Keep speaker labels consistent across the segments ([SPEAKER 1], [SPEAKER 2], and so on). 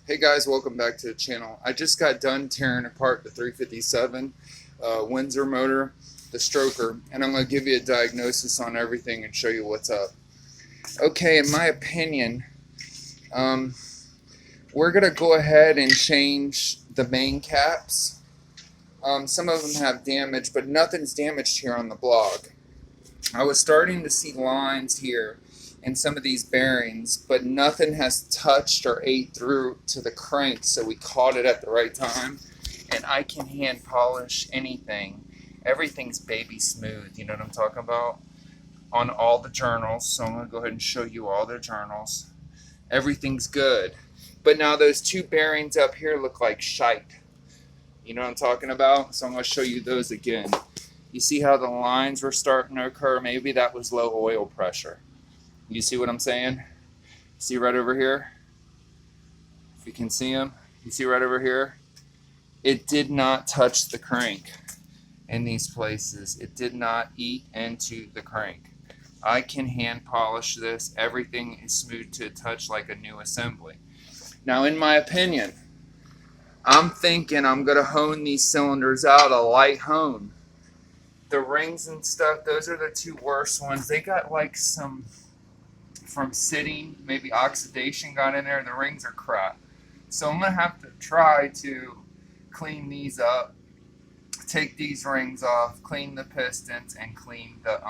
[SPEAKER 1] Hey guys, welcome back to the channel. I just got done tearing apart the 357 Windsor motor, the stroker, and I'm going to give you a diagnosis on everything and show you what's up. Okay, in my opinion, we're going to go ahead and change the main caps. Some of them have damage, but nothing's damaged here on the block. I was starting to see lines here in some of these bearings, but nothing has touched or ate through to the crank, so we caught it at the right time. And I can hand polish anything. Everything's baby smooth, you know what I'm talking about? On all the journals, so I'm going to go ahead and show you all the journals. Everything's good. But now those two bearings up here look like shite. You know what I'm talking about? So I'm going to show you those again. You see how the lines were starting to occur? Maybe that was low oil pressure. You see what I'm saying? See right over here? If you can see them, you see right over here? It did not touch the crank in these places. It did not eat into the crank. I can hand polish this. Everything is smooth to touch like a new assembly. Now, in my opinion, I'm thinking I'm going to hone these cylinders out a light hone. The rings and stuff, those are the two worst ones. They got like some, from sitting, maybe oxidation got in there. The rings are crap. So I'm going to have to try to clean these up, take these rings off, clean the pistons, and clean the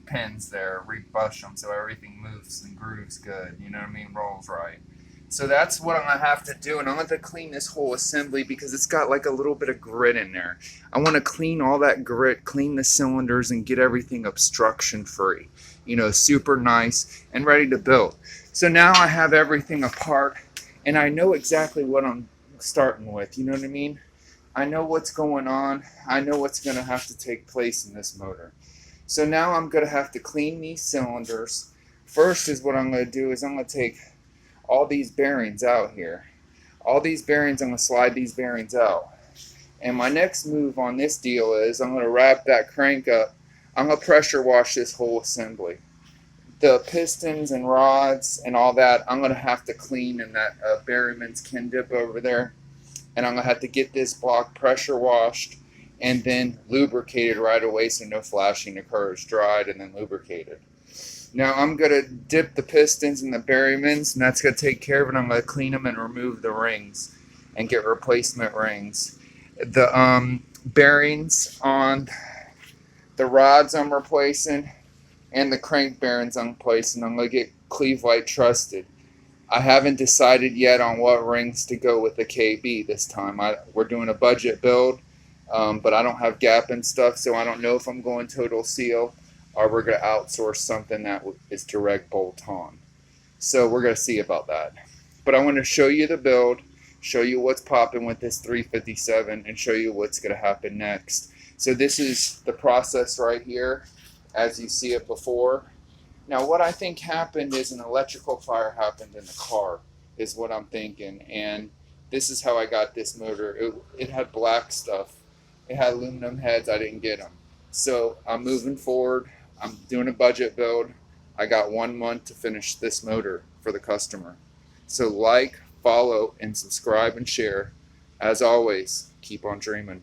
[SPEAKER 1] pins there, rebush them so everything moves and grooves good, you know what I mean, rolls right. So that's what I'm going to have to do, and I'm going to clean this whole assembly because it's got like a little bit of grit in there. I want to clean all that grit, clean the cylinders, and get everything obstruction free. You know, super nice and ready to build. So now I have everything apart, and I know exactly what I'm starting with, you know what I mean? I know what's going on. I know what's going to have to take place in this motor. So now I'm going to have to clean these cylinders. First is what I'm going to do is I'm going to take all these bearings out here. All these bearings, I'm going to slide these bearings out. And my next move on this deal is I'm going to wrap that crank up. I'm going to pressure wash this whole assembly. The pistons and rods and all that, I'm going to have to clean in that Berryman's Ken dip over there. And I'm going to have to get this block pressure washed and then lubricated right away so no flashing occurs. Dried and then lubricated. Now I'm going to dip the pistons in the Berryman's, and that's going to take care of it. I'm going to clean them and remove the rings and get replacement rings. The bearings on the rods I'm replacing and the crank bearings I'm replacing. I'm going to get Cleveland trusted. I haven't decided yet on what rings to go with the KB this time. We're doing a budget build, but I don't have gap and stuff, so I don't know if I'm going total seal or we're going to outsource something that is direct bolt on. So we're going to see about that. But I want to show you the build, show you what's popping with this 357, and show you what's going to happen next. So this is the process right here as you see it before. Now what I think happened is an electrical fire happened in the car is what I'm thinking, and this is how I got this motor. It had black stuff. It had aluminum heads. I didn't get them. So I'm moving forward. I'm doing a budget build. I got 1 month to finish this motor for the customer. So like, follow, and subscribe and share. As always, keep on dreaming.